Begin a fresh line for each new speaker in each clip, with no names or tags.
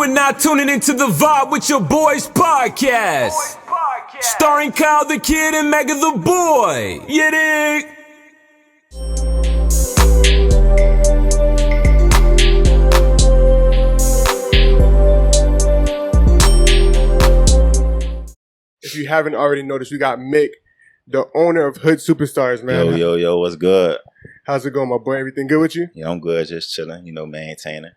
are now tuning into The Vibe with your boys podcast. Starring Kyle the Kid and Mega the Boy. You dig?
If you haven't already noticed, we got Mick, the owner of Hood Superstars, man.
Yo, what's good?
How's it going, my boy? Everything good with you?
Yeah, I'm good, just chilling, maintaining.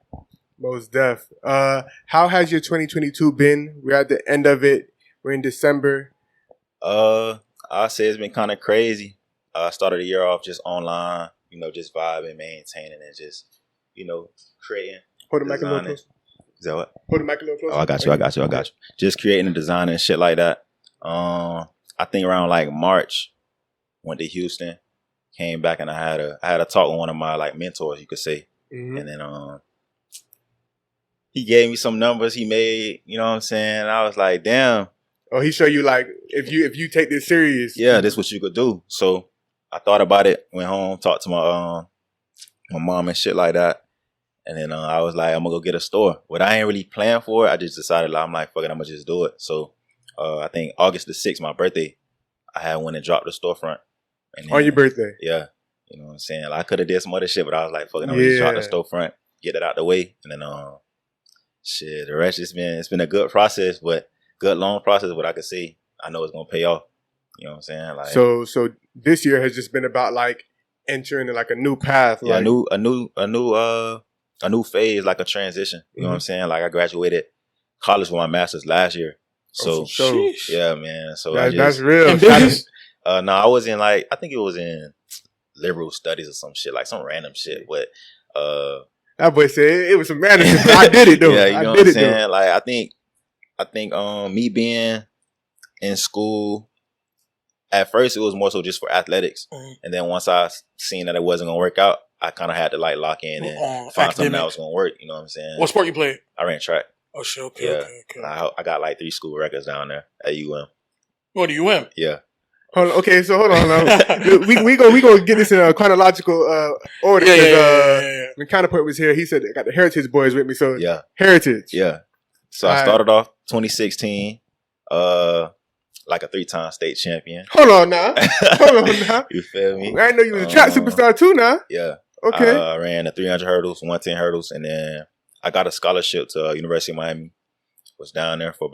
Most def. How has your 2022 been? We're at the end of it. We're in December.
I'll say it's been kind of crazy. I started the year off just online, just vibing, maintaining, and just, creating.
Hold the mic a little closer.
Is that what?
Hold the mic a little closer.
Oh, I got you. Just creating and designing and shit like that. I think around like March, went to Houston, came back, and I had a talk with one of my like mentors, you could say. Mm-hmm. And then he gave me some numbers he made, you know what I'm saying? I was like, damn.
Oh, he showed you like if you take this serious.
Yeah, this is what you could do. So I thought about it, went home, talked to my mom and shit like that. And then I was like, I'm gonna go get a store. But I ain't really planned for it. I just decided, I'm like, fuck it, I'm gonna just do it. So I think August the 6th, my birthday, I had went and dropped the storefront. And then,
on your birthday?
Yeah. You know what I'm saying? Like, I could have did some other shit, but I was like, fuck it, I'm gonna just drop the storefront, get it out the way. And then the rest it's been a good process, but good long process, but I could see I know it's gonna pay off. You know what I'm saying? Like,
so this year has just been about like entering like a new path.
Yeah,
like,
a new phase, like a transition. You know what I'm saying? Like, I graduated college with my master's last year. So yeah, man. So
that's real.
No, I was in I think it was in liberal studies or some shit, like some random shit. But
that boy said it was some random shit, but I did it though.
Yeah, you know what I'm saying? Like, I think me being in school, at first it was more so just for athletics. And then once I seen that it wasn't gonna work out, I kind of had to like lock in and find something that was gonna work. You know what I'm saying?
What sport you played?
I ran track.
Oh shit, okay,
yeah.
Okay.
I got like 3 school records down there at UM.
What, UM?
Yeah.
Hold on now. we gonna get this in a chronological order.
Yeah.
When Counterpoint was here, he said I got the Heritage boys with me. So
yeah,
Heritage.
Yeah. So I started off 2016, like a 3-time state champion.
Hold on now.
You feel me?
I know you was a track superstar too now.
Yeah.
Okay.
I ran the 300 hurdles, 110 hurdles, and then I got a scholarship to University of Miami. Was down there for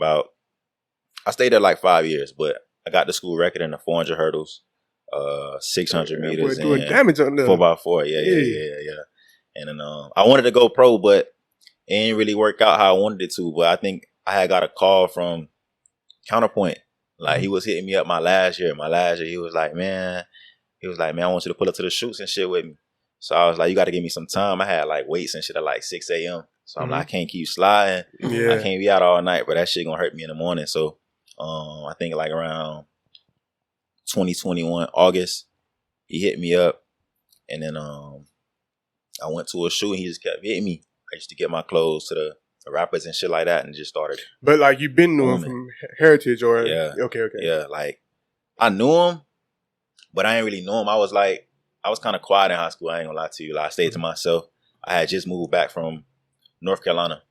I stayed there like 5 years, but I got the school record in the 400 hurdles, 600 meters, and
doing damage on there.
4x4. Yeah. And then I wanted to go pro, but it didn't really work out how I wanted it to. But I think I had got a call from Counterpoint. Like, he was hitting me up my last year, he was like, man, I want you to pull up to the shoots and shit with me. So I was like, you got to give me some time. I had like weights and shit at like 6 a.m. So I'm like, I can't keep sliding.
Yeah.
I can't be out all night, but that shit gonna hurt me in the morning. So I think like around 2021 August, he hit me up, and then I went to a shoot and he just kept hitting me. I used to get my clothes to the rappers and shit like that, and just started.
But like, you've been knew him from Heritage, or okay.
Yeah, like I knew him, but I didn't really know him. I was kind of quiet in high school. I ain't gonna lie to you. Like, I stayed to myself. I had just moved back from North Carolina,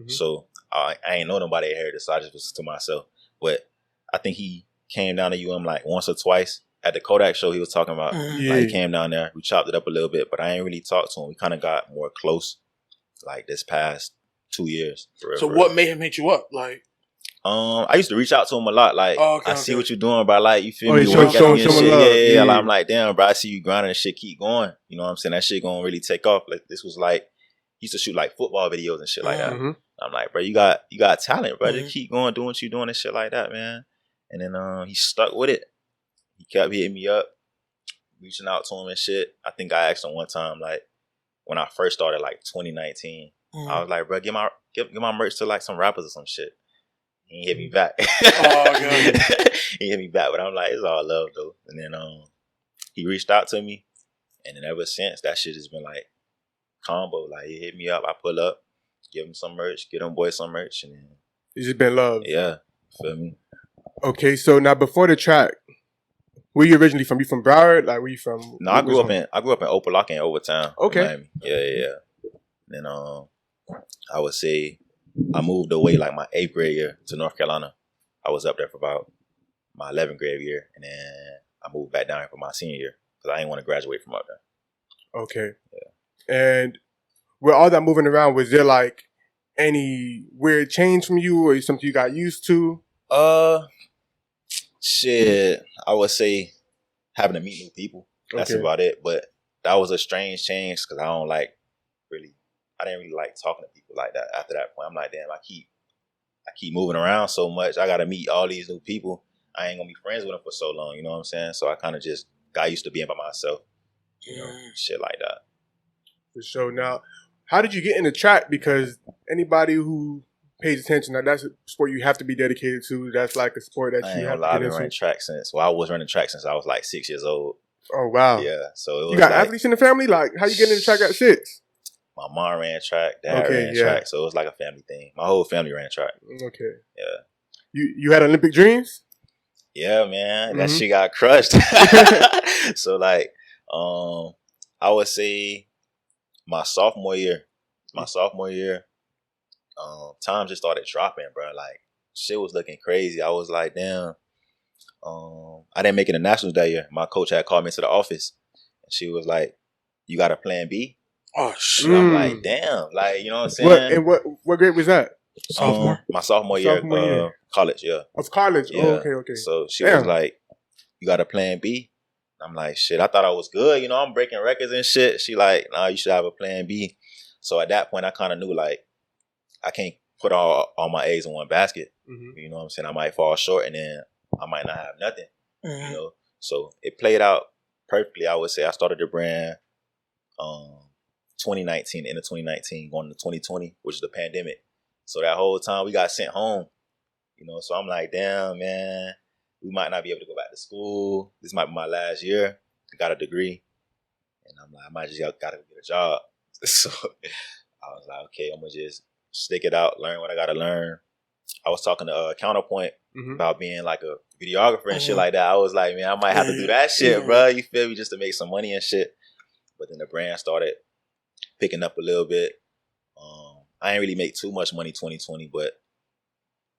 so I ain't know nobody at Heritage, so I just was to myself. But I think he came down to UM like once or twice at the Kodak show. He was talking about like, he came down there. We chopped it up a little bit, but I ain't really talked to him. We kind of got more close like this past 2 years.
What made him hit you up? Like,
I used to reach out to him a lot. Like, I see what you're doing, bro. Like, you feel me?
Show shit.
Yeah. Like, I'm like, damn, bro. I see you grinding and shit. Keep going. You know what I'm saying? That shit gonna really take off. Like, this was like, he used to shoot like football videos and shit like that. I'm like, bro, you got talent, bro. Just keep going, doing what you doing and shit like that, man. And then he stuck with it. He kept hitting me up, reaching out to him and shit. I think I asked him one time, like, when I first started, like 2019, I was like, bro, give my merch to like some rappers or some shit. He hit me back.
Oh, God.
He hit me back, but I'm like, it's all love though. And then he reached out to me, and then ever since, that shit has been like combo. Like, he hit me up, I pull up, give him some merch, get them boys some merch, and then
it's just been love.
Yeah, feel me?
Okay, so now before the track, where you originally from? You from Broward? Like, where you from?
No, I grew up in Opelika in Overtown.
Okay.
Miami. Yeah. Then I would say I moved away like my 8th grade year to North Carolina. I was up there for about my 11th grade year, and then I moved back down here for my senior year because I didn't want to graduate from up there.
Okay.
Yeah.
And with all that moving around, was there like any weird change from you or something you got used to?
Shit, I would say having to meet new people. That's
Okay.
about it. But that was a strange change because I didn't really like talking to people like that after that point. I'm like, damn, I keep moving around so much. I got to meet all these new people. I ain't going to be friends with them for so long. You know what I'm saying? So I kind of just got used to being by myself. You know, shit like that.
For sure. Now, how did you get into track? Because anybody who pays attention, now that's a sport you have to be dedicated to. That's like a sport that
I
you
ain't
have
gonna lie,
to
I've
get
been running
into.
track I was running track since I was like 6 years old.
Oh, wow.
Yeah, so it was
You got
like,
athletes in the family? Like, how you get into track at 6?
my mom ran track, dad
Okay,
ran
yeah.
track, so it was like a family thing. My whole family ran track.
Okay.
Yeah.
You had Olympic dreams?
Yeah, man, that
Mhm.
shit got crushed. So like, I would say my sophomore year, time just started dropping, bro. Like, shit was looking crazy. I was like, damn. I didn't make it to nationals that year. My coach had called me into the office, and she was like, "You got a plan B?"
Oh shit.
And I'm like, "Damn!" Like, you know what I'm
What
saying?
and what grade was that?
Sophomore.
My sophomore year,
Sophomore year.
college. Yeah,
Of college.
yeah.
Oh, okay.
So she
Damn.
was like, "You got a plan B?" I'm like, "Shit, I thought I was good. You know, I'm breaking records and shit." She like, "Nah, you should have a plan B." So at that point, I kind of knew like I can't put all my eggs in one basket.
Mhm.
You know what I'm saying? I might fall short, and then I might not have nothing.
Mhm.
You know, so it played out perfectly. I would say I started the brand 2019, end of 2019, going into 2020, which is the pandemic. So that whole time we got sent home. You know, so I'm like, damn, man, we might not be able to go back to school. This might be my last year. I got a degree, and I'm like, I might just gotta get a job. So I was like, okay, I'm gonna just stick it out, learn what I gotta learn. I was talking to Counterpoint
Mhm.
about being like a videographer and shit like that. I was like, man, I might have to do that shit,
Mhm.
bro. You feel me? Just to make some money and shit. But then the brand started picking up a little bit. I ain't really make too much money 2020, but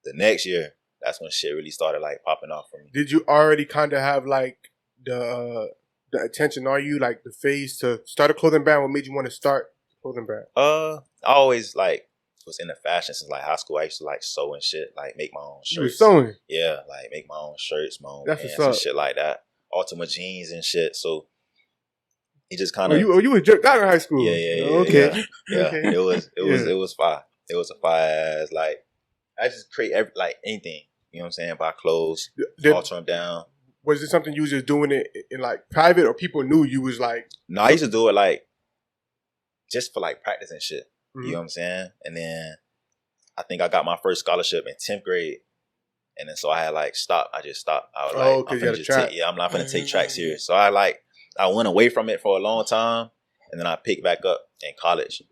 the next year, that's when shit really started like popping off for me.
Did you already kind of have like the attention on you, like the phase to start a clothing brand? What made you want to start a clothing brand?
I always like was into fashion since like high school. I used to like sew and shit, like make my own shirts.
You were sewing.
Yeah, like make my own shirts, my own
That's
pants
what's
and
up.
shit like that. Ultima jeans and shit. So it just kind
Oh,
of
you were jerked out in high school.
yeah.
Okay.
Yeah.
Okay.
It was
Yeah.
fire. It was a fire ass like I just create anything. You know what I'm saying? Buy clothes,
Did-
alter them down.
was it something you was just doing it in like private, or people knew you was like?
No, I used to do it like just for like practice and shit.
Mhm.
You know what I'm saying? And then I think I got my first scholarship in 10th grade. And then so I had like stopped. I just stopped. I was like,
Oh, 'cause
I'm
you
finna
had a
just
track.
I'm not gonna take track serious. So I went away from it for a long time, and then I picked back up in college.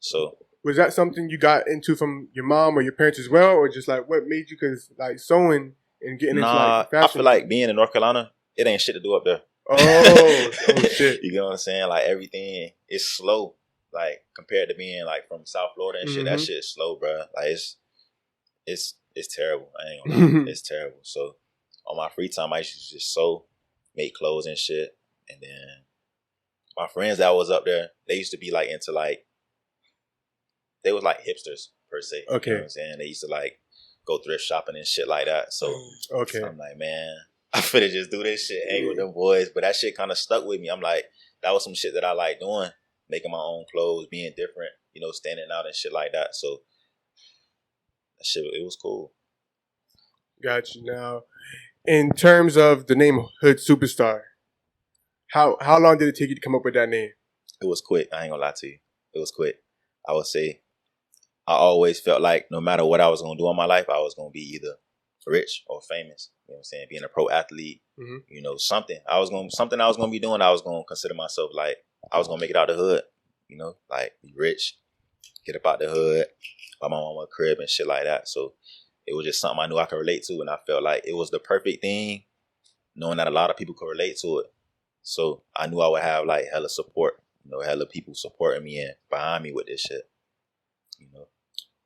So
Was that something you got into from your mom or your parents as well, or just like what made you? Because like sewing and getting into like
I
fashion.
feel like being in North Carolina, it ain't shit to do up there.
Oh shit.
You know what I'm saying? Like everything is slow. Like compared to being like from South Florida and shit, that
Mhm.
shit's slow, bro. Like it's terrible. I ain't gonna lie. It's terrible. So on my free time, I used to just sew, make clothes and shit. And then my friends that was up there, they used to be like into like, they was like hipsters per se.
Okay.
You know what I'm saying? They used to like go thrift shopping and shit like that. So
Okay.
I'm like, man, I finna just do this shit, hang with them boys. But that shit kind of stuck with me. I'm like, that was some shit that I like doing, making my own clothes, being different, you know, standing out and shit like that. So that shit, it was cool.
Got you. Now, in terms of the name Hood Superstar, how long did it take you to come up with that name?
It was quick. I ain't gonna lie to you. It was quick. I would say I always felt like no matter what I was gonna do in my life, I was gonna be either rich or famous. You know what I'm saying? Being a pro athlete,
Mhm.
you know, something I was gonna be doing. I was gonna consider myself like I was gonna make it out the hood. You know, like be rich, get up out the hood, buy my mama a crib and shit like that. So it was just something I knew I could relate to, and I felt like it was the perfect thing, knowing that a lot of people could relate to it. So I knew I would have like hella support, hella people supporting me and behind me with this shit. You know.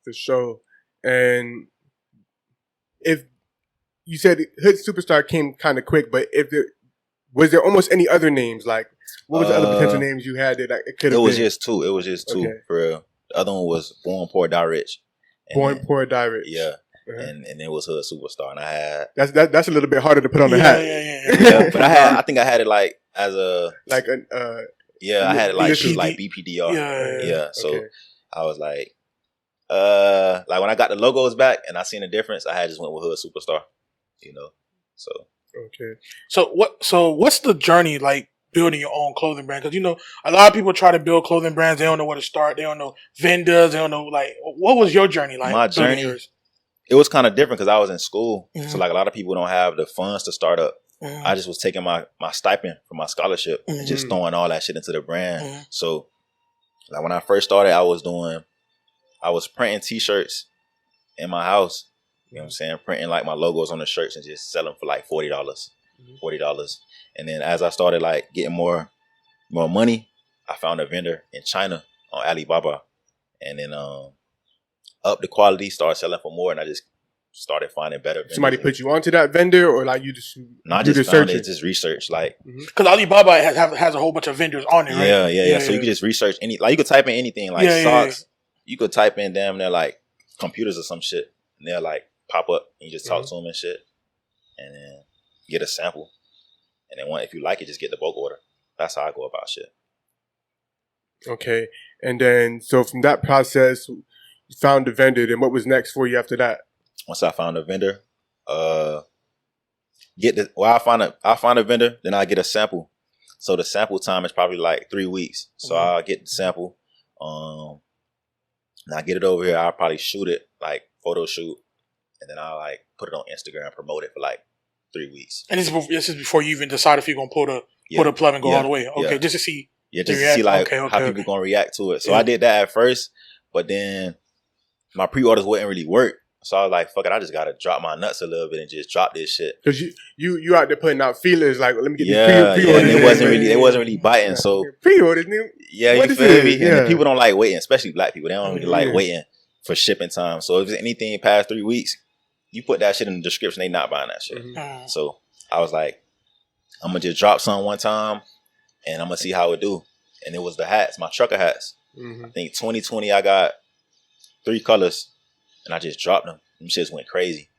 For sure. And if you said Hood Superstar came kind of quick, but was there almost any other names? Like, what was the other potential names you had that it could have been?
It was just two. Okay. For real. The other one was Born Poor Die Rich.
Poor Die Rich.
Yeah. Uh-huh. And it was Hood Superstar, and I had
that's a little bit harder to put on the hat.
Yeah, but I think I had it like as a
like a
I had it like BPDR. Yeah. So okay. I was like when I got the logos back and I seen the difference, I had just went with Hood Superstar. You know, so
okay.
So what's the journey like building your own clothing brand? Because a lot of people try to build clothing brands. They don't know where to start. They don't know vendors. They don't know what was your journey like?
My journey, it was kind of different because I was in school. Mm-hmm. So like a lot of people don't have the funds to start up. Mm-hmm. I just was taking my stipend from my scholarship and just throwing all that shit into the brand. Mm-hmm. So like when I first started, I was printing T-shirts in my house. You know what I'm saying? Printing like my logos on the shirts and just selling for like $40. $40. And then as I started like getting more money, I found a vendor in China on Alibaba. And then up the quality, started selling for more, and I just started finding better vendors.
Somebody put you onto that vendor, or like you just
found it, just research like
because Alibaba has a whole bunch of vendors on it, right?
Yeah. So you could just research you could type in anything like socks. You could type in damn near like computers or some shit, and they'll like pop up, and you just talk to them and shit, and then get a sample, and then if you like it, just get the bulk order. That's how I go about shit.
Okay, and then so from that process, you found the vendor. Then what was next for you after that?
Once I found a vendor, I find a vendor, then I get a sample. So the sample time is probably like 3 weeks. So I'll get the sample, and I get it over here. I'll probably shoot it, like photo shoot, and then I'll like put it on Instagram and promote it for like 3 weeks.
And this is before you even decide if you're gonna pull the plug and go all the way. Okay, just to see.
Yeah, just to see like how people gonna react to it. So I did that at first, but then my pre-orders wouldn't really work. So I was like, fuck it, I just gotta drop my nuts a little bit and just drop this shit.
Because you out there putting out feelers like, let me get these pre-orders.
Yeah, and it wasn't really biting. So
pre-orders,
yeah, you feel me? And people don't like waiting, especially black people. They don't really like waiting for shipping time. So if it's anything past 3 weeks, you put that shit in the description, they not buying that shit. Mm-hmm. So I was like, I'm gonna just drop some one time and I'm gonna see how it do. And it was the hats, my trucker hats. Mm-hmm. I think 2020 I got 3 colors. And I just dropped them. Them shits went crazy.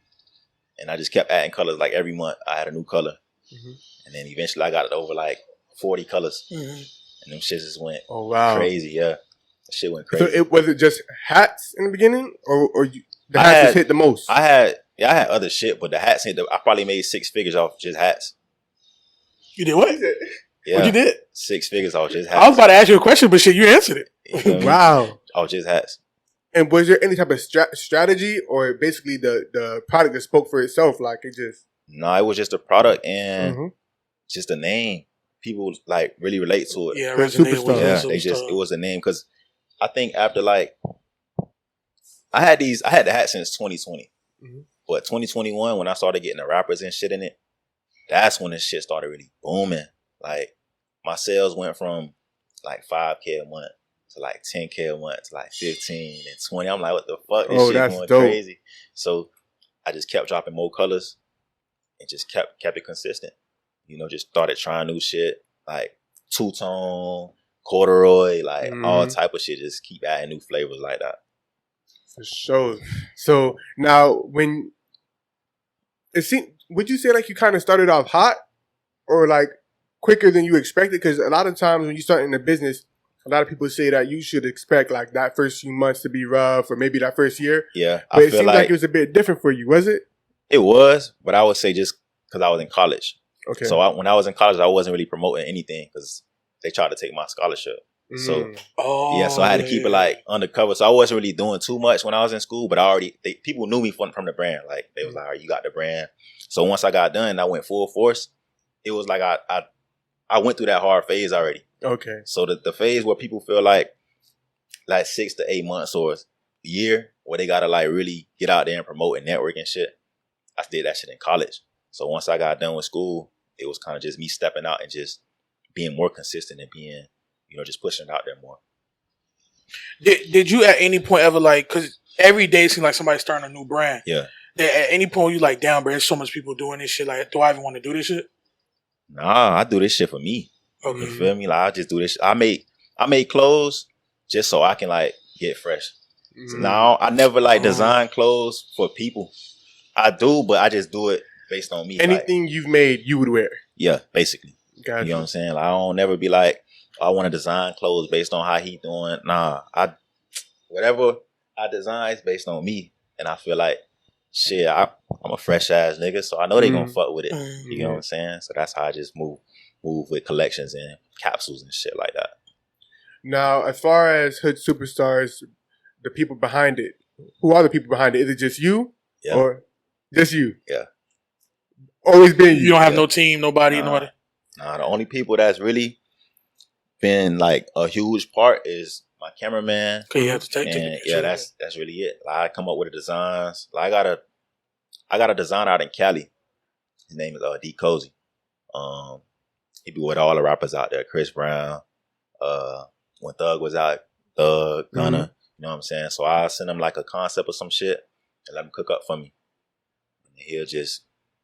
And I just kept adding colors. Like every month, I had a new color. Mm-hmm. And then eventually, I got it over like 40 colors. Mm-hmm. And them shits just went crazy. Yeah, that shit went crazy.
So was it just hats in the beginning, or the hats just hit the most?
I had other shit, but the hats hit. I probably made 6 figures off just hats.
You did what?
Yeah,
what you did?
6 figures off just hats.
I was about to ask you a question, but shit, you answered it.
Wow.
Off just hats.
And was there any type of strategy, or basically the product that spoke for itself? Like it just...
No, it was just the product and just the name. People like really relate to it.
Yeah, Superstar.
It was a name because I think after like I had the hat since 2020, but 2021 when I started getting the rappers and shit in it, that's when this shit started really booming. Like my sales went from like 5K a month to like 10K a month to like 15 and 20. I'm like, what the fuck? This shit going dope. Crazy. So I just kept dropping more colors and just kept it consistent. Just started trying new shit like two-tone, corduroy, like all type of shit. Just keep adding new flavors like that.
For sure. So now when it seemed, would you say like you kind of started off hot or like quicker than you expected? Because a lot of times when you start in the business, a lot of people say that you should expect like that first few months to be rough or maybe that first year.
Yeah.
But it seemed like it was a bit different for you, was it?
It was, but I would say just because I was in college.
Okay.
So when I was in college, I wasn't really promoting anything because they tried to take my scholarship. So so I had to keep it like undercover. So I wasn't really doing too much when I was in school, but people knew me from the brand. Like they was like, "All right, you got the brand." So once I got done, I went full force. It was like I went through that hard phase already.
Okay.
So the phase where people feel like 6 to 8 months or a year where they gotta like really get out there and promote and network and shit. I did that shit in college. So once I got done with school, it was kind of just me stepping out and just being more consistent and being, just pushing it out there more.
Did you at any point ever like, because every day seems like somebody's starting a new brand.
Yeah.
At any point, you like, damn, bro, there's so much people doing this shit. Like, do I even want to do this shit?
Nah, I do this shit for me.
Okay.
You feel me? Like I just do this. I make clothes just so I can like get fresh. So now I never like design clothes for people. I do, but I just do it based on me.
Anything you've made, you would wear.
Yeah, basically.
Gotcha.
You know what I'm saying? Like, I don't never be like, I want to design clothes based on how he doing. Nah, whatever I design is based on me, and I feel like shit. I'm a fresh ass nigga, so I know they gonna fuck with it. You know what I'm saying? So that's how I just move with collections and capsules and shit like that.
Now, as far as Hood Superstars, the people behind it, who are the people behind it? Is it just you?
Yeah.
Or just you?
Yeah.
Always been you?
You don't have no team, nobody?
Nah, the only people that's really been like a huge part is my cameraman.
Okay, you have to take
and yeah, that's really it. Like, I come up with the designs. Like, I got a designer out in Cali. His name is D Cozy. He be with all the rappers out there. Chris Brown. When Thug was out, Thug, Gunna. You know what I'm saying? So I send him like a concept or some shit and let him cook up for me. And he'll just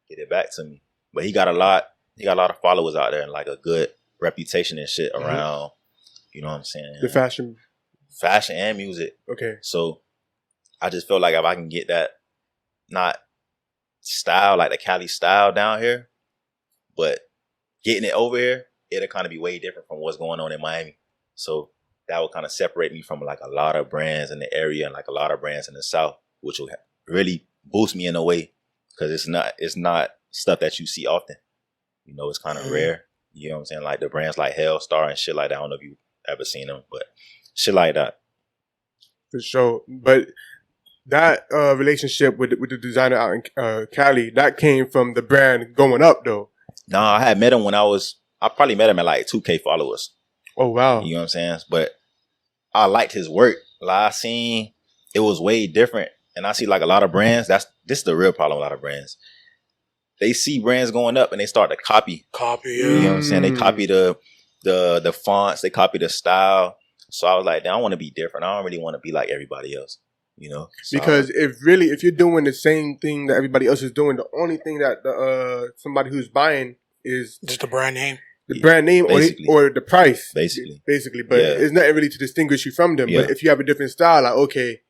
get it back to me. But he got a lot of followers out there and like a good reputation and shit around, you know what I'm saying?
The fashion
and music.
Okay.
So I just feel like if I can get that, not style, like the Cali style down here, but getting it over here, it'll kind of be way different from what's going on in Miami. So that will kind of separate me from like a lot of brands in the area and like a lot of brands in the South, which will really boost me in a way because it's not stuff that you see often. You know, it's kind of rare. You know what I'm saying? Like the brands like Hellstar and shit like that. I don't know if you've ever seen them, but shit like that.
For sure. But that relationship with the designer out in Cali, that came from the brand going up though.
No, I had met him when I probably met him at like 2K followers.
Oh, wow.
You know what I'm saying? But I liked his work. Like I seen it was way different. And I see like a lot of brands, this is the real problem with a lot of brands. They see brands going up and they start to copy. You know what I'm saying? They copy the fonts, they copy the style. So I was like, I want to be different. I don't really want to be like everybody else. You know? So,
because if you're doing the same thing that everybody else is doing, the only thing that somebody who's buying is
just the brand name.
The brand name or the price. Basically. But it's not really to distinguish you from them. Yeah. But if you have a different style, like, okay,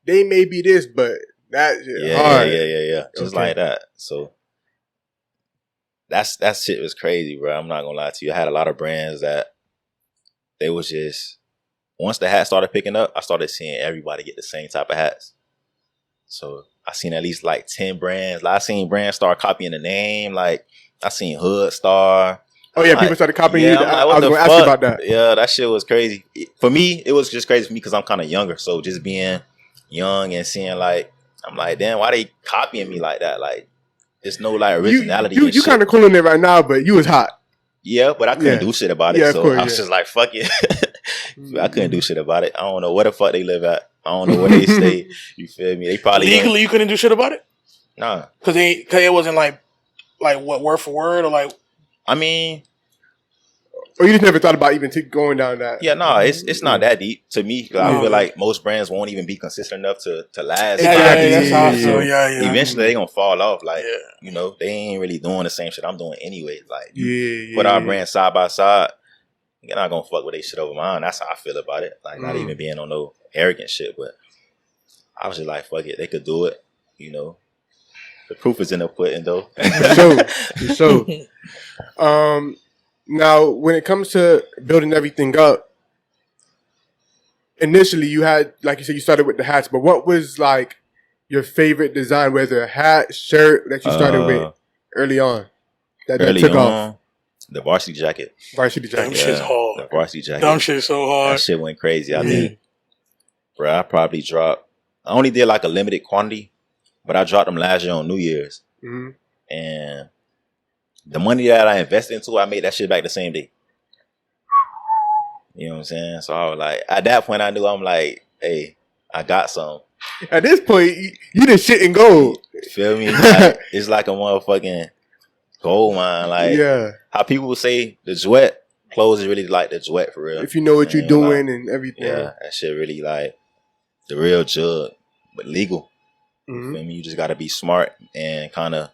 they may be this, but that hard.
Yeah. Just like that. So that shit was crazy, bro. I'm not gonna lie to you. I had a lot of brands that they was just, once the hat started picking up, I started seeing everybody get the same type of hats. So I seen at least like 10 brands. Like, I seen brands start copying the name. Like I seen Hood Star.
Oh yeah, people started copying you.
I
was going to ask you about that.
Yeah, that shit was crazy. For me, it was just crazy for me because I'm kind of younger. So just being young and seeing like, I'm like, damn, why they copying me like that? Like, there's no like originality.
You kind of cooling it right now, but you was hot.
Yeah, but I couldn't do shit about it.
Yeah,
so
of course,
I was just like, fuck it. I couldn't do shit about it. I don't know where the fuck they live at. I don't know where they stay. You feel me? They probably
legally you couldn't do shit about it.
Nah,
because it wasn't like what word for word or like.
I mean,
or you just never thought about even going down that?
Yeah, no, it's not that deep to me. I feel like most brands won't even be consistent enough to last.
That's how I feel. Yeah.
Eventually, they gonna fall off. Like, you know, they ain't really doing the same shit I'm doing anyway. Like, put our brands side by side, you're not gonna fuck with they shit over mine. That's how I feel about it. Like, not even being on no arrogant shit, but I was just like, fuck it, they could do it. You know, the proof is in the pudding, though.
So, now, when it comes to building everything up, initially you had, like you said, you started with the hats, but what was like your favorite design, whether a hat, shirt that you started with early on? That took off?
The varsity jacket.
Them shit's hard.
The varsity jacket.
Them shit's so hard.
That shit went crazy. I think, bro, I probably dropped, I only did like a limited quantity, but I dropped them last year on New Year's. Mm-hmm. And the money that I invested into, I made that shit back the same day. You know what I'm saying? So I was like, at that point, I knew, I'm like, hey, I got some.
At this point, you did shit in gold.
Feel me? Like, it's like a motherfucking gold mine. Like, how people say the Jouet clothes is really like the Jouet for real.
If you know what you're doing and everything.
Yeah, that shit really like the real jug. but legal.
Mm-hmm.
You feel me? You just got to be smart and kind of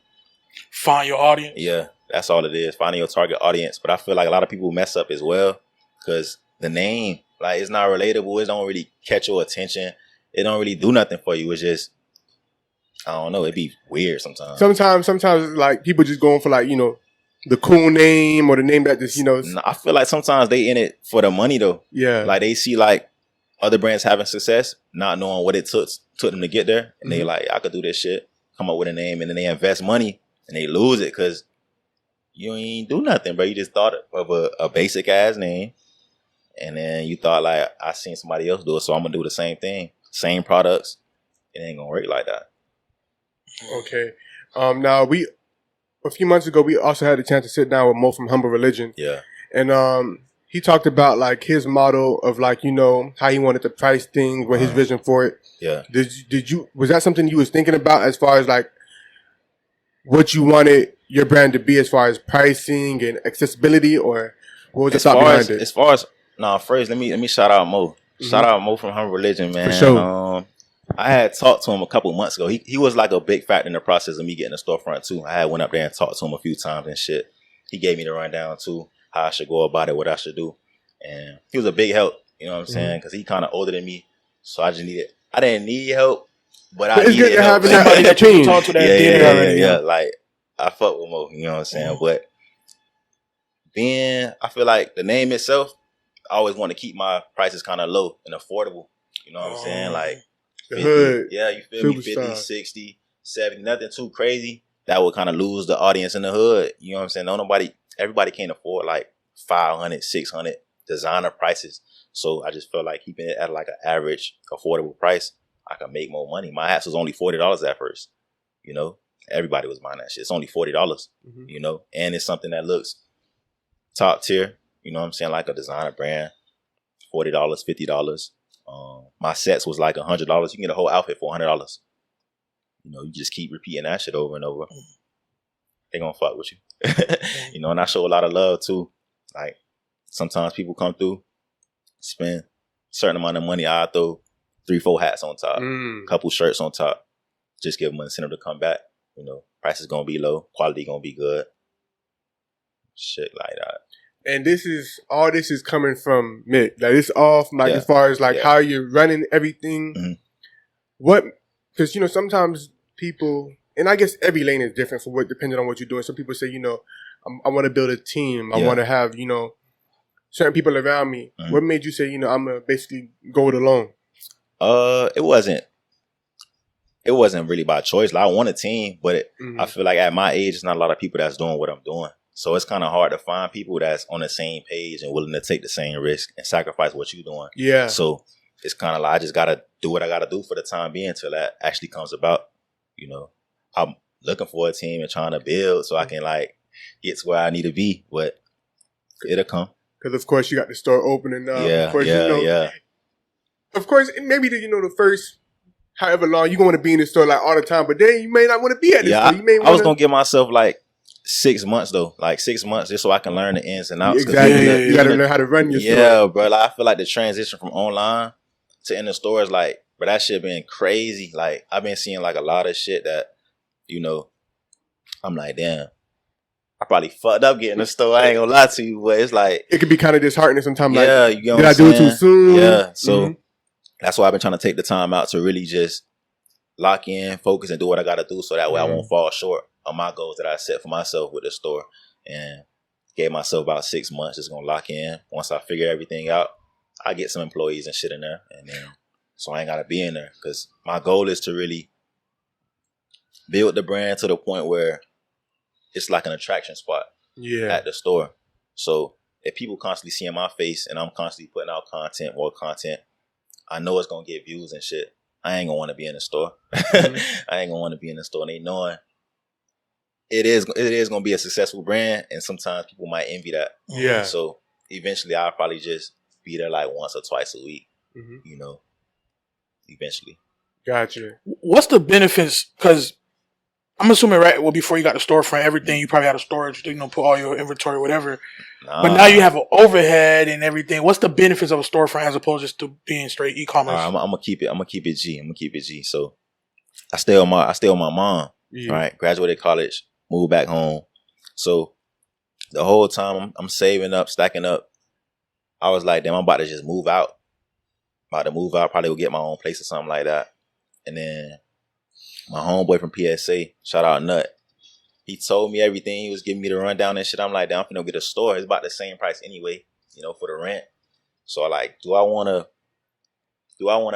Find your audience.
Yeah, that's all it is. Finding your target audience. But I feel like a lot of people mess up as well because the name, like, it's not relatable. It don't really catch your attention. It don't really do nothing for you. It's just, I don't know. It'd be weird sometimes.
Sometimes, like, people just going for, like, you know, the cool name or the name that just, you know.
I feel like sometimes they in it for the money, though.
Yeah.
Like, they see, like, other brands having success, not knowing what it took them to get there. And they like, I could do this shit, come up with a name, and then they invest money and they lose it because you ain't do nothing, bro. You just thought of a basic ass name, and then you thought, like, I seen somebody else do it, so I'm gonna do the same thing, same products. It ain't gonna work like that.
Okay. Now a few months ago, we also had a chance to sit down with Mo from Humble Religion.
Yeah.
And he talked about, like, his model of, like, you know, how he wanted to price things, what his vision for it.
Yeah.
Was that something you was thinking about as far as, like, what you wanted your brand to be as far as pricing and accessibility, or what was the thought behind it?
As far as first, let me shout out Mo. Shout out Mo from Humble Religion, man.
For sure.
I had talked to him a couple months ago. He was like a big factor in the process of me getting a storefront too. I had went up there and talked to him a few times and shit. He gave me the rundown too, how I should go about it, what I should do. And he was a big help, you know what I'm saying? Because he kind of older than me. So I didn't need help, but I
it's
needed
good to
help.
have somebody that you talk to that did it already.
Yeah. Like, I fuck with Mo, you know what I'm saying? But then I feel like the name itself, I always want to keep my prices kind of low and affordable. You know what I'm saying? Like,
the
50,
hood.
Yeah, you feel me? 50, 60, 70, nothing too crazy. That would kind of lose the audience in the hood. You know what I'm saying? Everybody can't afford like 500, 600 designer prices. So I just felt like keeping it at like an average affordable price, I could make more money. My hats was only $40 at first. You know, everybody was buying that shit. It's only $40, you know, and it's something that looks top tier. You know what I'm saying? Like a designer brand, $40, $50. My sets was like $100. You can get a whole outfit for $100. You know, you just keep repeating that shit over and over. They gonna fuck with you. You know, and I show a lot of love too. Like, sometimes people come through, spend a certain amount of money. I throw 3-4 hats on top, couple shirts on top. Just give them an incentive to come back. You know, price is gonna be low, quality gonna be good. Shit like that.
And this is coming from Mick. Like, it's all from, like, as far as like how you're running everything. What? Because, you know, sometimes people, and I guess every lane is different for depending on what you're doing. Some people say, you know, I want to build a team. I want to have, you know, certain people around me. What made you say, you know, I'm gonna basically go it alone?
It wasn't really by choice. Like, I want a team, but I feel like at my age, it's not a lot of people that's doing what I'm doing. So it's kind of hard to find people that's on the same page and willing to take the same risk and sacrifice what you're doing. Yeah. So it's kind of like, I just got to do what I got to do for the time being until that actually comes about. You know, I'm looking for a team and trying to build so I can, like, get to where I need to be, but it'll come.
Because, of course, you got the store opening up.
Yeah,
of course, you know, Of course, maybe, you know, the first however long you're going to be in the store, like, all the time, but then you may not want to be at the store. You may
I was going to give myself, like, 6 months though, like 6 months, just so I can learn the ins and outs.
Exactly. You got to learn how to run your store.
Yeah, bro. Like, I feel like the transition from online to in the stores, like, but that shit been crazy. Like, I've been seeing like a lot of shit that, you know, I'm like, damn, I probably fucked up getting the store. I ain't gonna lie to you, but it's like,
it could be kind of disheartening sometimes.
Yeah,
like,
you know,
did I do it too soon?
Yeah, so that's why I've been trying to take the time out to really just lock in, focus, and do what I got to do, so that way I won't fall short of my goals that I set for myself with the store. And gave myself about 6 months, just gonna lock in. Once I figure everything out, I get some employees and shit in there, and then so I ain't gotta be in there, because my goal is to really build the brand to the point where it's like an attraction spot at the store. So if people constantly seeing my face and I'm constantly putting out more content, I know it's gonna get views and shit. I ain't gonna want to be in the store. I ain't gonna want to be in the store. And they knowing it is gonna be a successful brand, and sometimes people might envy that. Yeah. So eventually, I'll probably just be there like once or twice a week. You know, eventually.
Gotcha.
What's the benefits? Because I'm assuming before you got the storefront, everything you probably had a storage, put all your inventory, whatever.
Nah.
But now you have an overhead and everything. What's the benefits of a storefront as opposed just to being straight e-commerce?
I'm gonna keep it G. So I stay with my mom.
Yeah.
Right, graduated college, moved back home. So the whole time I'm saving up, stacking up. I was like, damn, I'm about to just move out. Probably go get my own place or something like that. And then my homeboy from PSA, shout out Nut, he told me everything. He was giving me the rundown and shit. I'm like, damn, I'm finna get a store. It's about the same price anyway, for the rent. So I like, do I wanna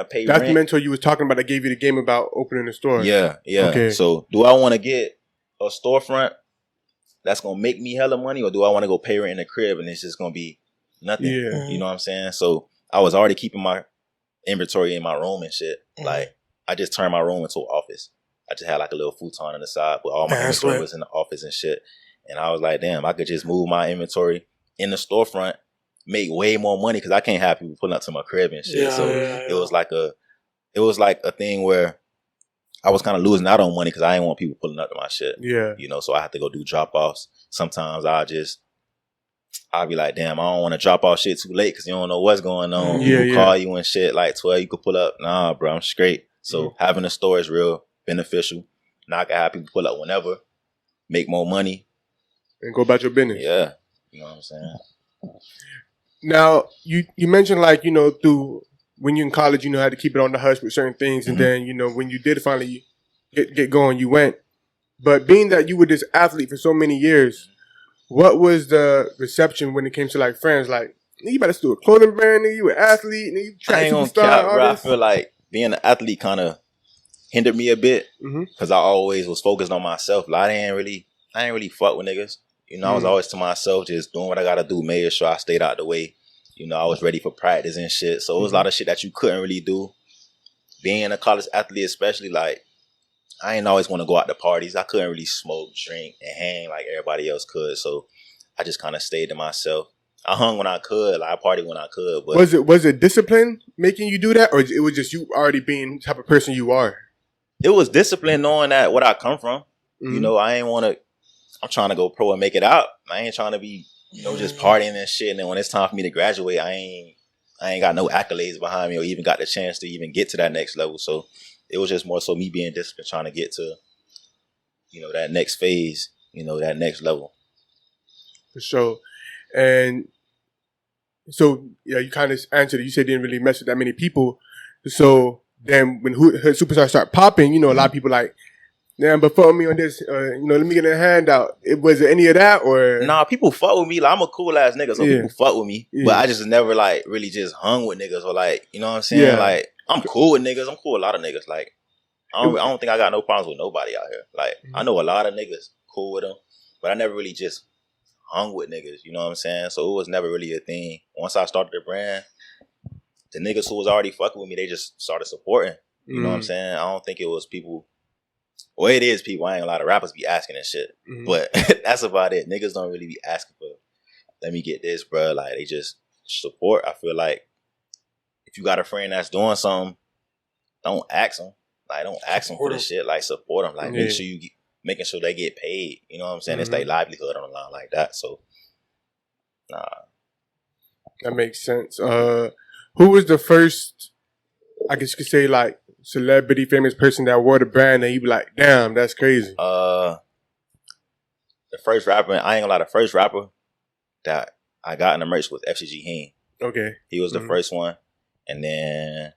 pay
That's
rent?
the mentor you was talking about that gave you the game about opening a store.
Yeah.
Okay.
So do I want to get a storefront that's gonna make me hella money, or do I want to go pay rent in the crib and it's just gonna be nothing?
Yeah.
You know what I'm saying? So I was already keeping my inventory in my room and shit. Like I just turned my room into an office. I just had like a little futon on the side, but all my inventory was in the office and shit. And I was like, damn, I could just move my inventory in the storefront, make way more money because I can't have people pulling up to my crib and shit. It was like a thing where I was kind of losing out on money because I didn't want people pulling up to my shit.
Yeah.
So I had to go do drop offs. Sometimes I'll be like, damn, I don't want to drop off shit too late because you don't know what's going on. People call you and shit like 12, you could pull up. Nah, bro, I'm straight. So having a store is real beneficial. Now I can have people pull up whenever, make more money.
And go about your business.
Yeah. You know what I'm saying?
Now, you mentioned like, through when you're in college, had to keep it on the hush with certain things. And then, when you did finally get going, you went. But being that you were this athlete for so many years, what was the reception when it came to like friends? Like, you better do a clothing brand, nigga, you an athlete, nigga, you track superstar.
Bro, I feel like being an athlete kind of hindered me a bit because I always was focused on myself. Like, I ain't really fuck with niggas. I was always to myself, just doing what I gotta do, made sure I stayed out the way. I was ready for practice and shit. So it was a lot of shit that you couldn't really do. Being a college athlete, especially, like, I ain't always want to go out to parties. I couldn't really smoke, drink, and hang like everybody else could. So I just kind of stayed to myself. I hung when I could. Like, I partied when I could. But
was it discipline making you do that, or it was just you already being the type of person you are?
It was discipline, knowing that what I come from. I ain't want to. I'm trying to go pro and make it out. I ain't trying to be, just partying and shit. And then when it's time for me to graduate, I ain't got no accolades behind me or even got the chance to even get to that next level. So it was just more so me being disciplined, trying to get to, that next phase, that next level.
For sure. And so, yeah, you kind of answered it. You said you didn't really mess with that many people. So then when her superstars start popping, a lot of people like, damn, but follow me on this. Let me get a handout. Was it any of that or?
Nah, people fuck with me. Like, I'm a cool ass nigga, so people fuck with me. But I just never like really just hung with niggas or like, you know what I'm saying?
Yeah.
Like, I'm cool with niggas. I'm cool with a lot of niggas. Like, I don't think I got no problems with nobody out here. Like, I know a lot of niggas, cool with them, but I never really just hung with niggas. You know what I'm saying? So it was never really a thing. Once I started the brand, the niggas who was already fucking with me, they just started supporting. You know what I'm saying? I don't think it was people. Well, it is people. I ain't a lot of rappers be asking and shit. But that's about it. Niggas don't really be asking for, let me get this, bro. Like, they just support. I feel like if you got a friend that's doing something, don't ask them. Like, don't ask them for the shit. Like, support them. Like, make sure making sure they get paid. You know what I'm saying? It's their livelihood on the line like that. So, nah.
That makes sense. Who was the first, I guess you could say, like, celebrity, famous person that wore the brand and you be like, damn, that's crazy?
The first rapper, I ain't gonna lie, the first rapper that I got in the merch was FCG Heen. Okay. He was the first one. And then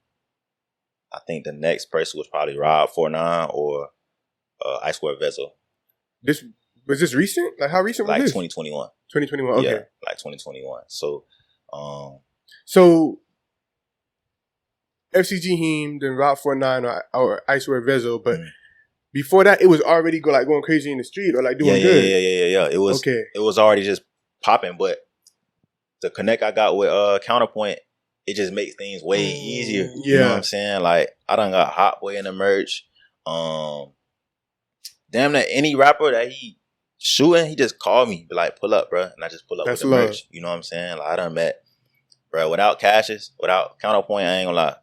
I think the next person was probably Rob 49 or Ice Wear Vessel.
Was this recent? Like, how recent was
like
this?
2021.
2021, okay.
Yeah, like 2021. So,
So FCG Heen, then Rob 49 or Ice Wear Vessel, but before that, it was already going crazy in the street or like doing good.
Yeah. It was already just popping, but the connect I got with Counterpoint, it just makes things way easier. You know what I'm saying? Like, I done got Hot Boy in the merch. Damn that any rapper that he shooting, he just called me, be like, pull up, bro. And I just pull up with the merch. You know what I'm saying? Like, I done met, bro, without Cassius, without Counterpoint, I ain't gonna lie.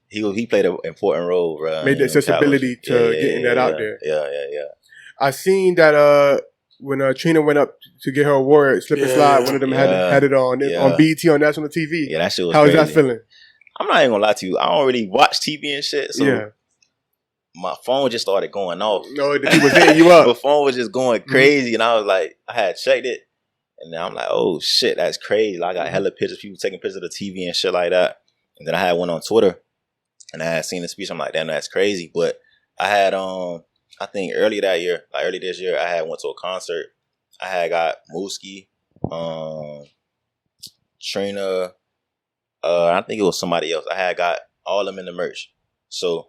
he played an important role, bro.
Made the accessibility to getting that out there.
Yeah.
I seen that when Trina went up to get her award, Slip and Slide, one of them had it on BET on national TV.
Yeah, that shit was
How
crazy.
was that feeling?
I'm not even gonna lie to you. I don't really watch TV and shit, so my phone just started going off.
No, the people was hitting you up.
My phone was just going crazy, and I was like, I had checked it, and then I'm like, oh shit, that's crazy. Like, I got hella pictures, people taking pictures of the TV and shit like that. And then I had one on Twitter, and I had seen the speech. I'm like, damn, that's crazy. But I had I think early this year, I had went to a concert. I had got Mooski, Trina, I think it was somebody else. I had got all of them in the merch. So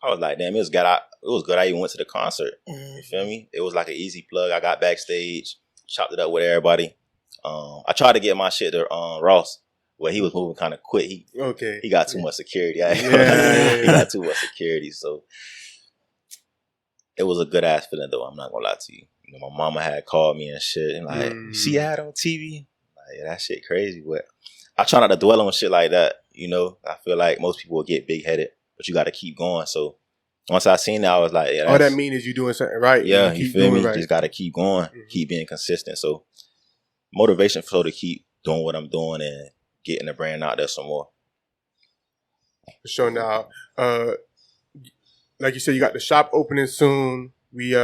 I was like, damn, it was good. I even went to the concert. You feel me? It was like an easy plug. I got backstage, chopped it up with everybody. I tried to get my shit to Ross, but he was moving kind of quick. He got too much security. He got too much security. So it was a good ass feeling, though. I'm not gonna lie to you. You know, my mama had called me and shit, and like, you see ad on TV? Like, yeah, that shit crazy. But I try not to dwell on shit like that. You know, I feel like most people will get big headed, but you got to keep going. So once I seen that, I was like, yeah,
all that means is you doing something right.
Yeah, you feel me?
Right.
Just got to keep going, keep being consistent. So motivation for to keep doing what I'm doing and getting the brand out there some more.
For sure. Now, like you said, you got the shop opening soon. We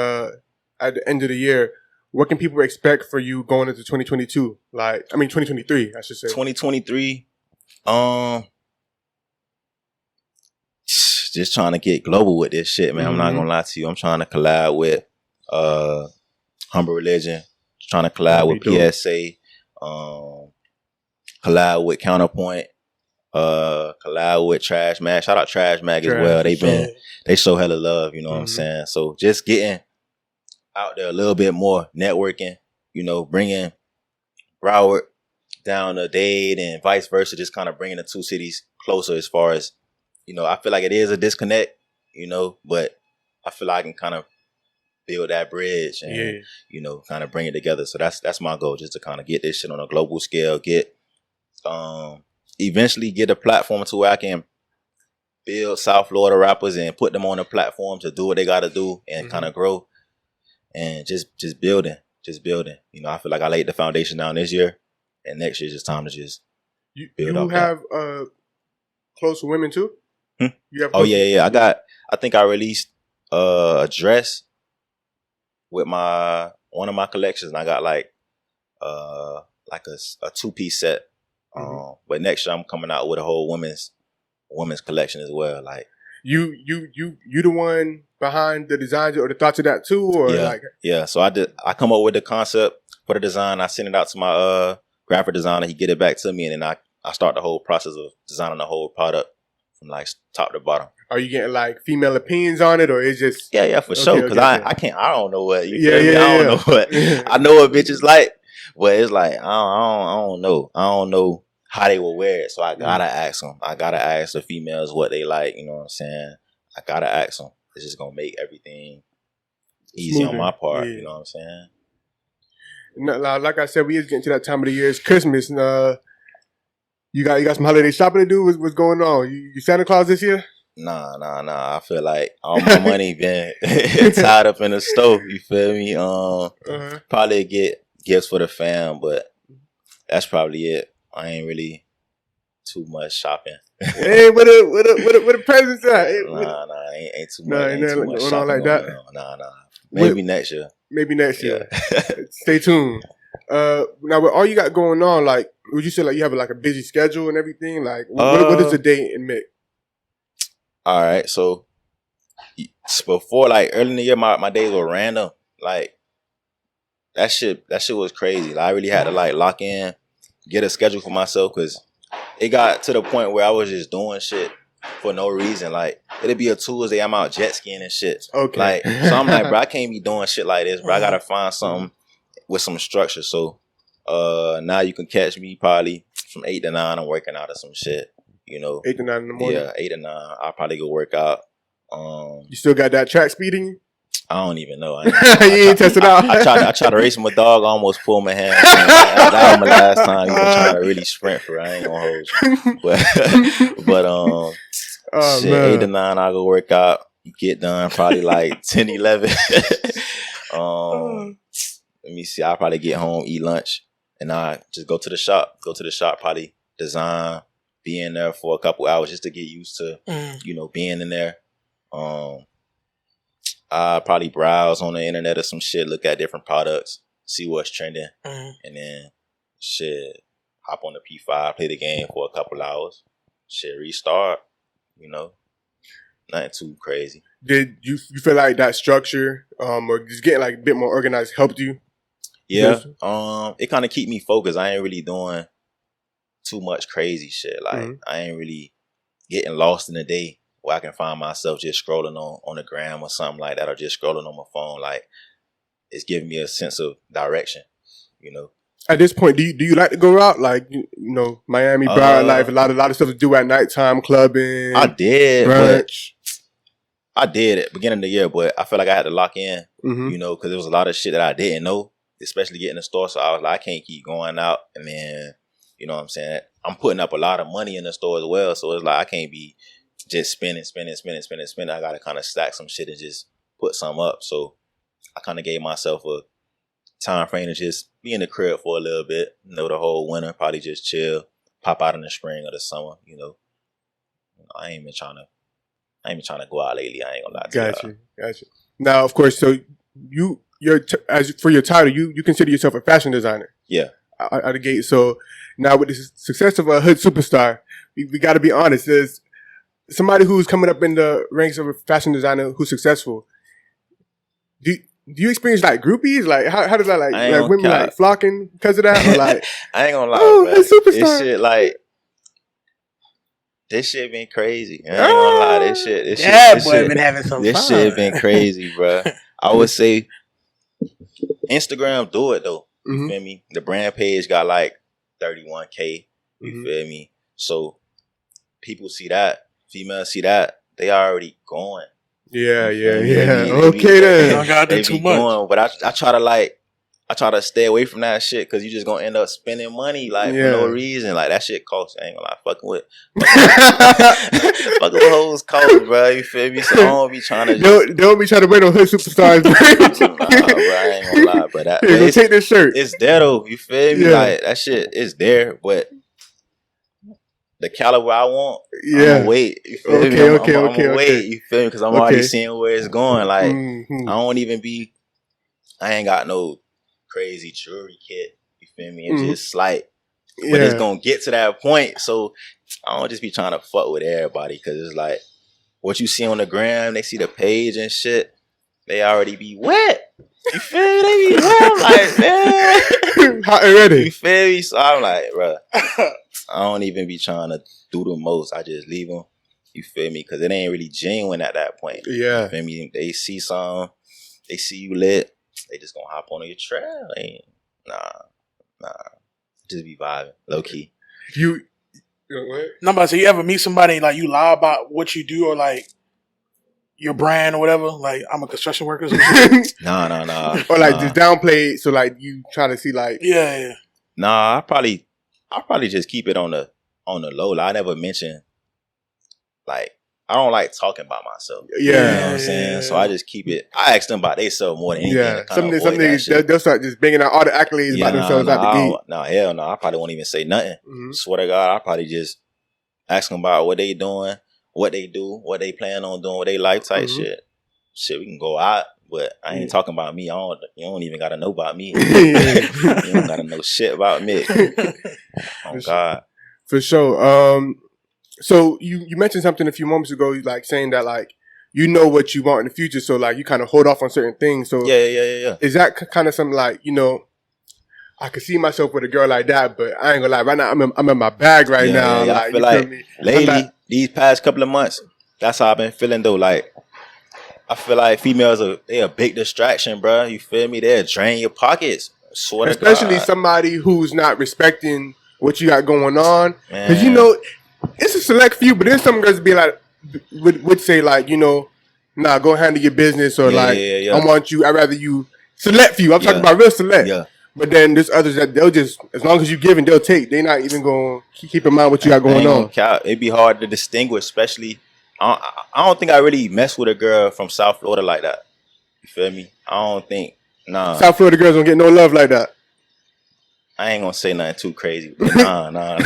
at the end of the year. What can people expect for you going into 2022? 2023, I should say.
2023, just trying to get global with this shit, man. I'm not gonna lie to you. I'm trying to collab with Humble Religion, trying to collab with PSA, collab with Counterpoint, collab with Trash Mag. Shout out Trash Mag as well. They show hella love, you know what I'm saying? So just getting out there a little bit more, networking, you know, bringing Broward down to Dade and vice versa, just kind of bringing the two cities closer as far as, you know, I feel like it is a disconnect, you know, but I feel like I can kind of build that bridge and, you know, kind of bring it together. So that's my goal, just to kind of get this shit on a global scale, eventually get a platform to where I can build South Florida rappers and put them on a platform to do what they got to do and kind of grow. And just building. You know, I feel like I laid the foundation down this year, and next year it's just time to just build up.
You have close women too? You have
yeah. I think I released a dress with one of my collections, and I got like a 2-piece set. But next year I'm coming out with a whole women's collection as well. Like
you the one behind the designs or the thoughts of that too, or
So I come up with the concept for the design. I send it out to my graphic designer. He get it back to me, and then I start the whole process of designing the whole product from like top to bottom.
Are you getting like female opinions on it, or is just
for sure? Because I don't know what you feel me?
I
don't know what I know what bitches like, but it's like I don't know. I don't know how they will wear it, so I gotta ask them. I gotta ask the females what they like. You know what I'm saying? I gotta ask them. It's just gonna make everything easy on my part. You know what I'm saying?
Like I said, we is getting to that time of the year. It's Christmas, and you got some holiday shopping to do. What's going on? You Santa Claus this year?
Nah. I feel like all my money been tied up in the stove. You feel me? Probably get gifts for the fam, but that's probably it. I ain't really too much shopping.
Hey, what the presents at?
Ain't too much. Ain't too much shopping
like that.
Nah. Maybe next year.
Stay tuned. Now, with all you got going on, like, would you say like you have like a busy schedule and everything? Like, what is the day in Mick?
All right, so before, like early in the year, my days were random. Like that shit was crazy. Like, I really had to like lock in, get a schedule for myself, because it got to the point where I was just doing shit for no reason. Like, it'd be a Tuesday, I'm out jet skiing and shit.
Okay.
Like, so I'm like, bro, I can't be doing shit like this, bro. I gotta find something with some structure. So now you can catch me probably from 8 to 9. I'm working out of some shit. You know,
8 to 9 in the morning.
Yeah, 8 to 9. I'll probably go work out.
You still got that track speed in you?
I don't even know.
You ain't tested out.
I tried to race my dog. I almost pulled my hand. That was my last time. Trying to really sprint for. I ain't gonna hold you. But
Oh,
shit,
man.
8 to 9, I go work out. Get done probably like 10, 11. Let me see. I'll probably get home, eat lunch, and I just go to the shop. Probably design, be in there for a couple hours just to get used to, being in there. I probably browse on the internet or some shit, look at different products, see what's trending, and then shit, hop on the P5, play the game for a couple hours, shit, restart. Nothing too crazy.
Did you feel like that structure, or just getting like a bit more organized helped you?
Yeah. It kind of keep me focused. I ain't really doing too much crazy shit. Like I ain't really getting lost in the day where I can find myself just scrolling on the gram or something like that, or just scrolling on my phone. Like it's giving me a sense of direction.
At this point, do you like to go out? Like Miami, Broward life, a lot of stuff to do at nighttime, clubbing.
I did,
brunch.
I did at the beginning of the year, but I felt like I had to lock in, because there was a lot of shit that I didn't know, especially getting in the store. So I was like, I can't keep going out. And then, you know what I'm saying? I'm putting up a lot of money in the store as well. So it's like, I can't be just spending. I got to kind of stack some shit and just put some up. So I kind of gave myself a time frame to just be in the crib for a little bit, the whole winter, probably just chill, pop out in the spring or the summer, I ain't been trying to go out lately. I ain't gonna lie to you.
Gotcha. Now, of course, so as for your title, you consider yourself a fashion designer.
Yeah.
Out of the gate. So now with the success of a hood superstar, we got to be honest. There's somebody who's coming up in the ranks of a fashion designer who's successful. Do you experience like groupies? Like how does that like women like flocking because of that? Or like
I ain't gonna lie,
bro.
This shit this shit been crazy. I ain't gonna lie, this
boy, been having some fun.
This shit been crazy, bro. I would say Instagram do it though. You feel me? The brand page got like 31K. You feel me? So people see that, females see that, they already going.
Yeah. Okay then.
I gotta do too much.
Going, but I try to stay away from that shit because you just gonna end up spending money for no reason. Like that shit costs. I ain't gonna lie, fucking with hoes cost, bro. You feel me? So I don't be trying to.
Don't be trying to wait on hood superstars.
Nah, bro, I ain't gonna lie, but
go take this shirt.
It's there though. You feel me?
Yeah.
Like that shit is there, but the caliber I want, I'm gonna wait. You feel me? I'm gonna wait. You feel me? Because I'm already seeing where it's going. Like I ain't got no crazy jewelry kit. You feel me? It's just like, but it's gonna get to that point. So I don't just be trying to fuck with everybody because it's like what you see on the gram. They see the page and shit. They already be wet. You feel me? They be wet. I'm like, man,
hot and ready.
You feel me? So I'm like, bro, I don't even be trying to do the most. I just leave them. You feel me? Because it ain't really genuine at that point.
Yeah.
You feel me? They see something. They see you lit. They just gonna hop on your trail. Nah. Just be vibing. Low key.
You
you ever meet somebody like you lie about what you do or like your brand or whatever? Like I'm a construction worker. Or
Nah.
Or like just downplay it, so like you try to see like
yeah.
Nah, I probably just keep it on the low. I never mention like I don't like talking about myself.
Yeah.
You know what I'm saying? So I just keep it. I ask them about themselves more than anything.
Yeah. Some niggas, they'll start just banging out all the accolades about themselves out the gate.
No, hell no. I probably won't even say nothing. Swear to God, I probably just ask them about what they doing, what they do, what they plan on doing, what they life type shit. Shit, we can go out, but I ain't talking about me. You don't even got to know about me. You don't got to know shit about me. Oh, God.
For sure. So you mentioned something a few moments ago, like saying that like you know what you want in the future, so like you kind of hold off on certain things. So
yeah.
Is that kind of something like I could see myself with a girl like that, but I ain't gonna lie. Right now, I'm in my bag right now.
Yeah,
like,
I feel like lately, these past couple of months, that's how I've been feeling though. Like I feel like females they a big distraction, bro. You feel me? They'll drain your pockets. Swear to God.
Especially somebody who's not respecting what you got going on, because it's a select few, but there's some girls be like, would say like, nah, go handle your business, or I want you, I'd rather you, select few, I'm talking about real select. Yeah. But then there's others that they'll just, as long as you give and they'll take, they're not even going to keep in mind what you got going on.
It'd be hard to distinguish, especially I don't think I really mess with a girl from South Florida like that. You feel me? I don't think. Nah.
South Florida girls don't get no love like that.
I ain't gonna say nothing too crazy. But nah.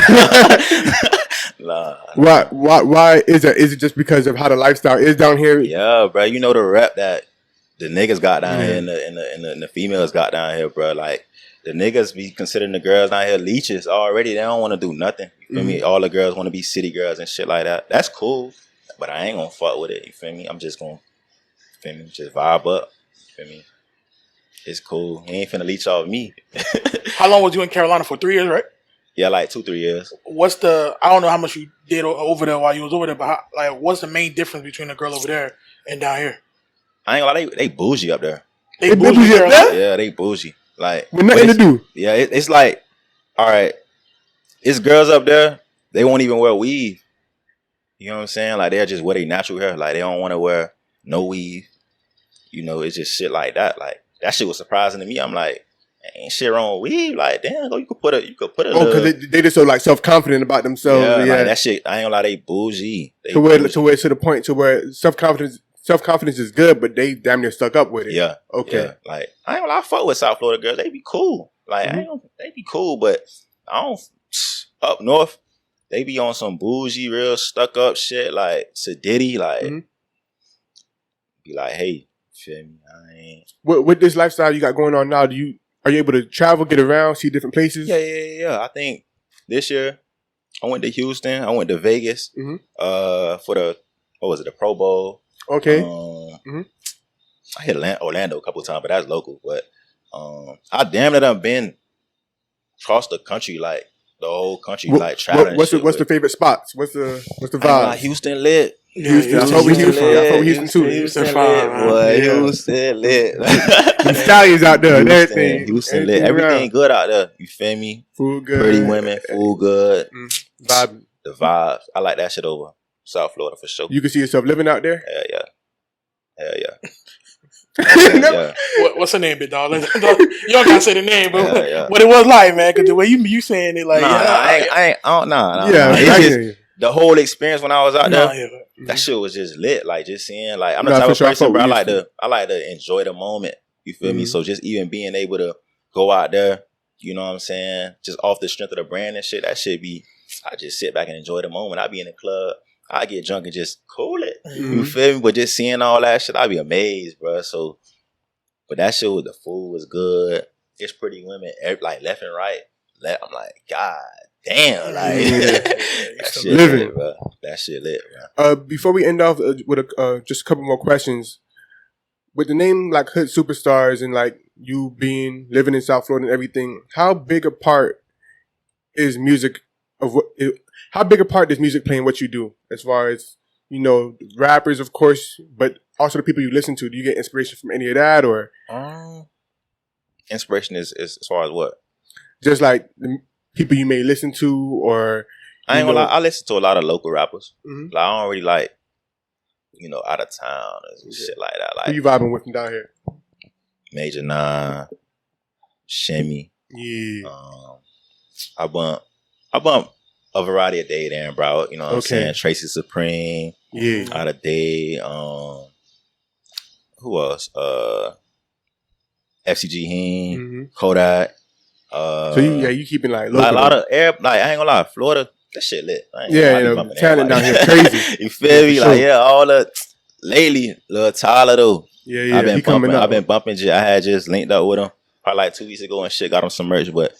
Why is that? Is it just because of how the lifestyle is down here?
Yeah, bro. You know the rep that the niggas got down here and the females got down here, bro. Like the niggas be considering the girls down here leeches already. They don't want to do nothing. You feel me? All the girls want to be city girls and shit like that. That's cool, but I ain't gonna fuck with it. You feel me? I'm just gonna, feel me? Just vibe up. You feel me? It's cool. He ain't finna leech off me.
How long was you in Carolina for? 3 years, right?
Yeah, like 2-3 years.
I don't know how much you did over there while you was over there, but what's the main difference between the girl over there and down here?
I ain't gonna lie, they bougie up there.
They bougie up there?
Yeah, they bougie. Like
with nothing to do.
Yeah, it's like, all right, it's girls up there. They won't even wear weave. You know what I'm saying? Like they'll just wear their natural hair. Like they don't want to wear no weave. You know, it's just shit like that. Like that shit was surprising to me. I'm like, ain't shit wrong with weave. Like damn, you could put a.
Oh, because they just so like self confident about themselves.
Yeah, like that shit. I ain't gonna lie, they bougie.
To where to the point to where self confidence is good, but they damn near stuck up with it.
Yeah.
Okay.
Yeah. Like I ain't gonna lie, I fuck with South Florida girls. They be cool. Like they be cool, but I don't. Up north, they be on some bougie, real stuck up shit. Like Sadiddy, like be like, hey, feel me? I ain't.
With this lifestyle you got going on now, are you able to travel, get around, see different places?
Yeah. I think this year I went to Houston. I went to Vegas. For the the Pro Bowl.
Okay.
I hit Orlando a couple of times, but that's local. But I damn near done been across the country, like the whole country, like traveling.
What's the favorite spots? What's the vibe?
Houston lit.
Houston. That's what we Houston too.
Houston lit, boy. Houston lit.
The stallions out there and everything.
Houston lit. Everything good out there. You feel me?
Food good.
Pretty women. Food good.
Vibe.
The vibes. I like that shit over South Florida for sure.
You can see yourself living out there?
Hell yeah.
What's her name, big dog? You don't gotta say the name, but what it was like, man. Because the way you saying it, like,
I don't.
Yeah,
it's just the whole experience when I was out there. That shit was just lit. Like just seeing, like I'm the type of person, bro. I like to enjoy the moment. You feel me? So just even being able to go out there, you know what I'm saying? Just off the strength of the brand and shit. That shit be. I just sit back and enjoy the moment. I be in the club. I get drunk and just cool it. You feel me? But just seeing all that shit, I'd be amazed, bro. So, but that shit with the food was good. It's pretty women, like left and right. I'm like, God damn, like that shit lit, bro. That shit lit, bro.
Before we end off with just a couple more questions, with the name like Hood Superstars and like you living in South Florida and everything, how big a part is music of what? How big a part does music play in what you do? As far as, you know, rappers, of course, but also the people you listen to. Do you get inspiration from any of that, or
inspiration is as far as what?
Just like the people you may listen to, or
I ain't gonna lie, I listen to a lot of local rappers. Like I don't really like, you know, out of town and shit like that. Like
who you vibing with from down here?
Major 9, Shimmy.
Yeah.
I bump a variety of Day Damn, bro. You know what I'm saying? Tracy Supreme.
Yeah.
Out of Day. Who else? FCG Heen. Kodak.
So you keeping like local.
Like a lot of air. Like I ain't gonna lie, Florida, that shit lit.
Talent down here crazy.
You feel me? Like all the lately, Lil Tyler though.
Yeah.
I've been bumping. I had just linked up with him probably like 2 weeks ago and shit. Got him some merch, but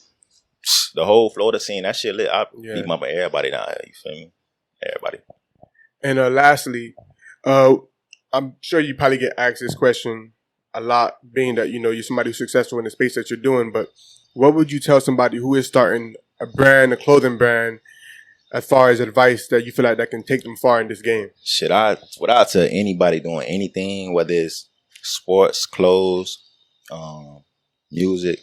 the whole Florida scene, that shit lit. I be bumping everybody down here. You feel me? Everybody.
And lastly, I'm sure you probably get asked this question a lot, being that, you know, you're somebody who's successful in the space that you're doing, but what would you tell somebody who is starting a clothing brand, as far as advice that you feel like that can take them far in this game?
What I tell anybody doing anything, whether it's sports, clothes, music,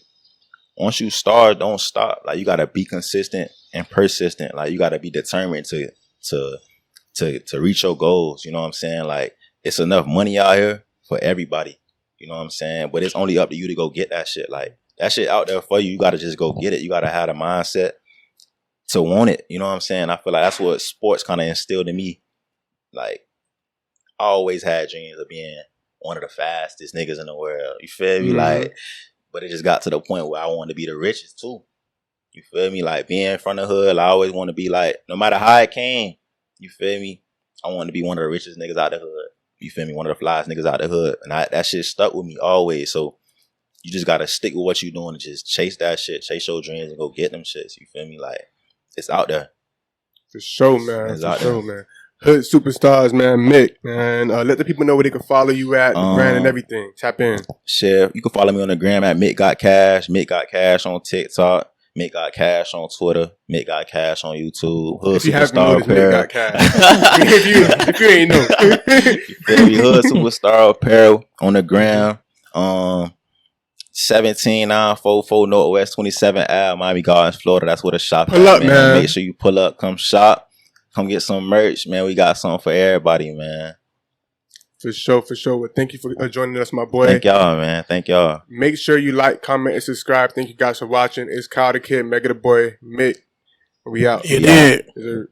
once you start, don't stop. Like you gotta be consistent and persistent. Like you gotta be determined to reach your goals. You know what I'm saying? Like it's enough money out here for everybody. You know what I'm saying? But it's only up to you to go get that shit. Like that shit out there for you. You gotta just go get it. You gotta have the mindset to want it. You know what I'm saying? I feel like that's what sports kind of instilled in me. Like I always had dreams of being one of the fastest niggas in the world. You feel me? Like, but it just got to the point where I wanted to be the richest too. You feel me? Like, being from the hood, I always want to be like, no matter how it came, you feel me? I want to be one of the richest niggas out the hood. You feel me? One of the flyest niggas out the hood. And that shit stuck with me always. So you just got to stick with what you're doing and just chase that shit. Chase your dreams and go get them shits. You feel me? Like, it's out there.
For sure, man.
It's
For
out
sure,
there.
man. Hood superstars, man. Mick, man. Let the people know where they can follow you at, the brand and everything. Tap in.
Share. You can follow me on the gram at Mick Got Cash. Mick Got Cash on TikTok. Mick Got Cash on Twitter. Mick Got Cash on YouTube. Hood
If you haven't
Superstar
noticed, Mick
Apparel.
got cash. if you ain't know.
You feel me? Hood Superstar Apparel on the gram. 17944 Northwest 27 Ave, Miami Gardens, Florida. That's where the shop
Pull
at,
up, man.
Make sure you pull up, come shop, come get some merch, man. We got something for everybody, man.
For sure, for sure. Well, thank you for joining us, my boy.
Thank y'all, man. Thank y'all.
Make sure you like, comment, and subscribe. Thank you guys for watching. It's Kyle the Kid, Mega the Boy, Mick. We out.
You did.
Yes, sir.